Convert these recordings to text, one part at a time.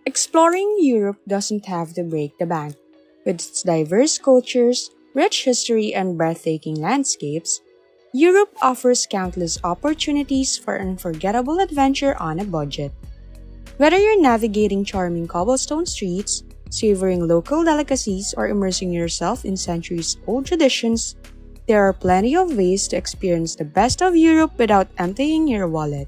Exploring Europe doesn't have to break the bank. With its diverse cultures, rich history, and breathtaking landscapes, Europe offers countless opportunities for unforgettable adventure on a budget. Whether you're navigating charming cobblestone streets, savoring local delicacies, or immersing yourself in centuries-old traditions, there are plenty of ways to experience the best of Europe without emptying your wallet.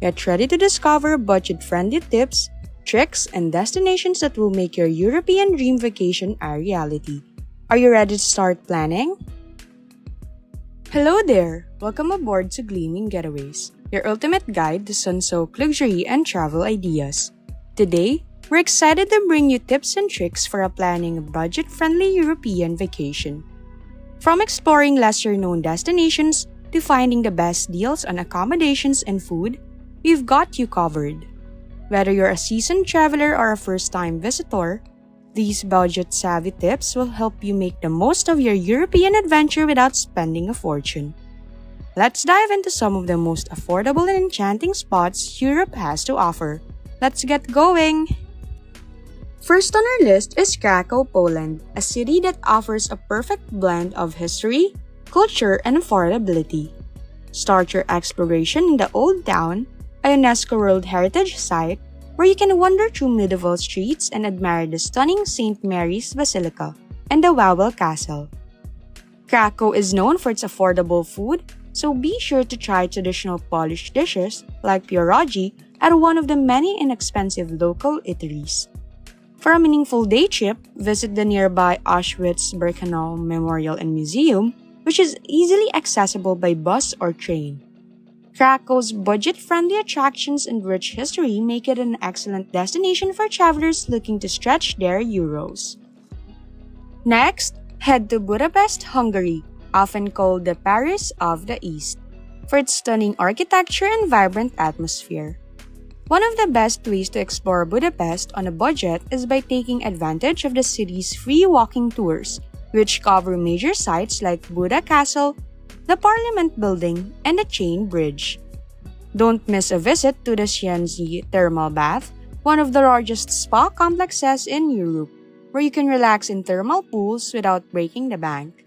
Get ready to discover budget-friendly tips, tricks, and destinations that will make your European dream vacation a reality. Are you ready to start planning? Hello there! Welcome aboard to Gleaming Getaways, your ultimate guide to sun-soaked luxury and travel ideas. Today, we're excited to bring you tips and tricks for planning a budget-friendly European vacation. From exploring lesser-known destinations to finding the best deals on accommodations and food, we've got you covered. Whether you're a seasoned traveler or a first-time visitor, these budget-savvy tips will help you make the most of your European adventure without spending a fortune. Let's dive into some of the most affordable and enchanting spots Europe has to offer. Let's get going! First on our list is Krakow, Poland, a city that offers a perfect blend of history, culture, and affordability. Start your exploration in the Old Town, a UNESCO World Heritage Site where you can wander through medieval streets and admire the stunning St. Mary's Basilica and the Wawel Castle. Krakow is known for its affordable food, so be sure to try traditional Polish dishes like pierogi at one of the many inexpensive local eateries. For a meaningful day trip, visit the nearby Auschwitz-Birkenau Memorial and Museum, which is easily accessible by bus or train. Krakow's budget-friendly attractions and rich history make it an excellent destination for travelers looking to stretch their euros. Next, head to Budapest, Hungary, often called the Paris of the East, for its stunning architecture and vibrant atmosphere. One of the best ways to explore Budapest on a budget is by taking advantage of the city's free walking tours, which cover major sites like Buda Castle, the Parliament Building, and the Chain Bridge. Don't miss a visit to the Sienzi Thermal Bath, one of the largest spa complexes in Europe, where you can relax in thermal pools without breaking the bank.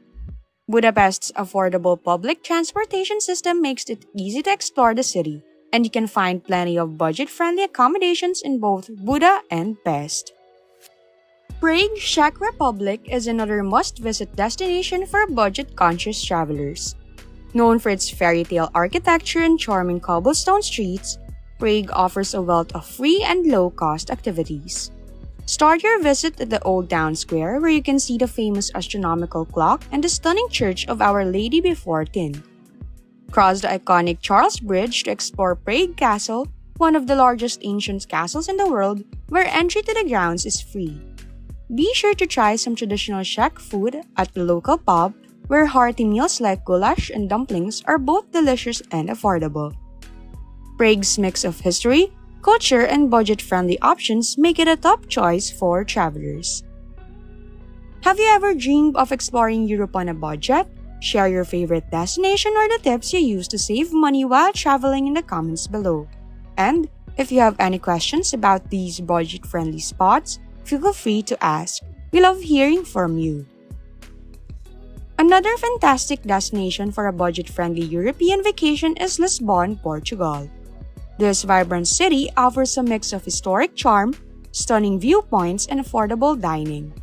Budapest's affordable public transportation system makes it easy to explore the city, and you can find plenty of budget-friendly accommodations in both Buda and Pest. Prague, Czech Republic is another must-visit destination for budget-conscious travelers. Known for its fairy tale architecture and charming cobblestone streets, Prague offers a wealth of free and low-cost activities. Start your visit at the Old Town Square where you can see the famous astronomical clock and the stunning Church of Our Lady before Tin. Cross the iconic Charles Bridge to explore Prague Castle, one of the largest ancient castles in the world, where entry to the grounds is free. Be sure to try some traditional Czech food at the local pub, where hearty meals like goulash and dumplings are both delicious and affordable. Prague's mix of history, culture, and budget-friendly options make it a top choice for travelers. Have you ever dreamed of exploring Europe on a budget? Share your favorite destination or the tips you use to save money while traveling in the comments below. And if you have any questions about these budget-friendly spots, feel free to ask. We love hearing from you. Another fantastic destination for a budget-friendly European vacation is Lisbon, Portugal. This vibrant city offers a mix of historic charm, stunning viewpoints, and affordable dining.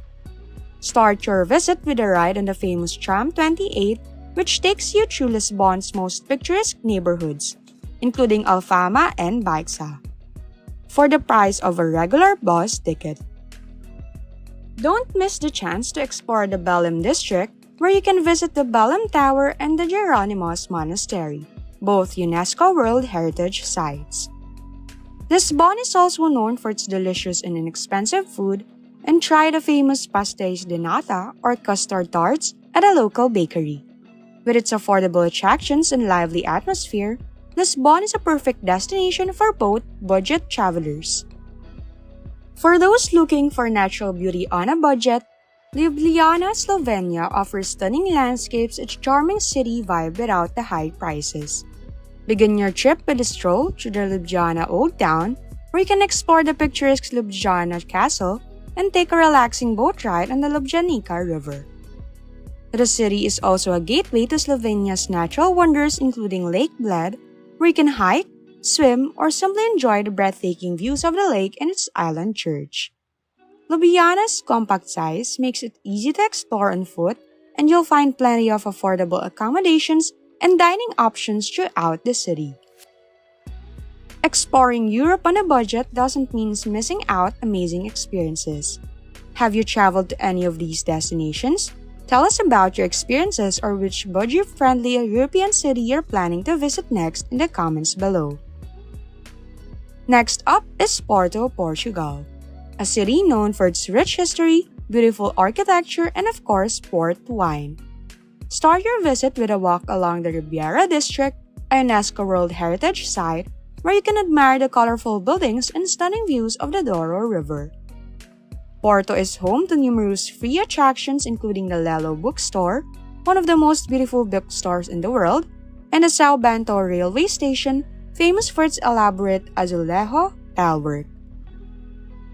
Start your visit with a ride on the famous Tram 28, which takes you through Lisbon's most picturesque neighborhoods, including Alfama and Baixa, for the price of a regular bus ticket. Don't miss the chance to explore the Belém district, where you can visit the Belém Tower and the Jeronimos Monastery, both UNESCO World Heritage Sites. Lisbon is also known for its delicious and inexpensive food, and try the famous pastéis de nata or custard tarts at a local bakery. With its affordable attractions and lively atmosphere, Lisbon is a perfect destination for both budget travelers. For those looking for natural beauty on a budget, Ljubljana, Slovenia offers stunning landscapes and a charming city vibe without the high prices. Begin your trip with a stroll through the Ljubljana Old Town, where you can explore the picturesque Ljubljana Castle and take a relaxing boat ride on the Ljubljanica River. The city is also a gateway to Slovenia's natural wonders including Lake Bled, where you can hike, swim, or simply enjoy the breathtaking views of the lake and its island church. Ljubljana's compact size makes it easy to explore on foot, and you'll find plenty of affordable accommodations and dining options throughout the city. Exploring Europe on a budget doesn't mean missing out amazing experiences. Have you traveled to any of these destinations? Tell us about your experiences or which budget-friendly European city you're planning to visit next in the comments below. Next up is Porto, Portugal, a city known for its rich history, beautiful architecture, and of course, port wine. Start your visit with a walk along the Ribeira district, a UNESCO World Heritage Site, where you can admire the colorful buildings and stunning views of the Douro River. Porto is home to numerous free attractions including the Lelo bookstore, one of the most beautiful bookstores in the world, and the São Bento railway station, famous for its elaborate azulejo tilework.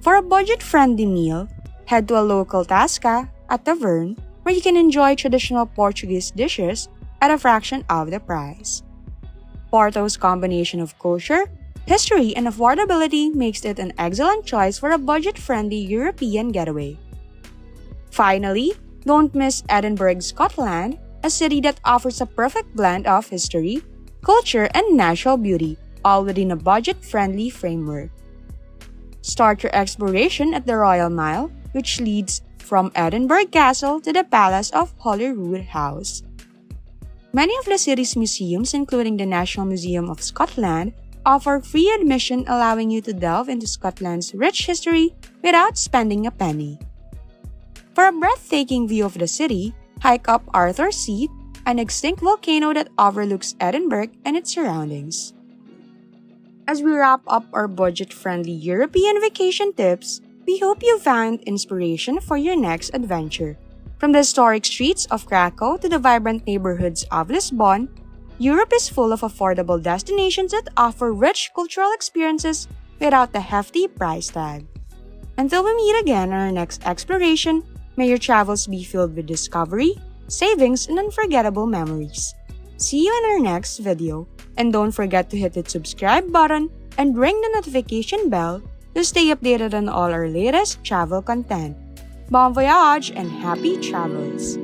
For a budget-friendly meal, head to a local tasca at Tavern, where you can enjoy traditional Portuguese dishes at a fraction of the price. Porto's combination of culture, history, and affordability makes it an excellent choice for a budget-friendly European getaway. Finally, don't miss Edinburgh, Scotland, a city that offers a perfect blend of history, culture, and natural beauty, all within a budget-friendly framework. Start your exploration at the Royal Mile, which leads from Edinburgh Castle to the Palace of Holyrood House. Many of the city's museums, including the National Museum of Scotland, offer free admission, allowing you to delve into Scotland's rich history without spending a penny. For a breathtaking view of the city, hike up Arthur's Seat, an extinct volcano that overlooks Edinburgh and its surroundings. As we wrap up our budget-friendly European vacation tips, we hope you found inspiration for your next adventure. From the historic streets of Krakow to the vibrant neighborhoods of Lisbon, Europe is full of affordable destinations that offer rich cultural experiences without the hefty price tag. Until we meet again on our next exploration, may your travels be filled with discovery, savings, and unforgettable memories. See you in our next video, and don't forget to hit the subscribe button and ring the notification bell to stay updated on all our latest travel content. Bon voyage and happy travels!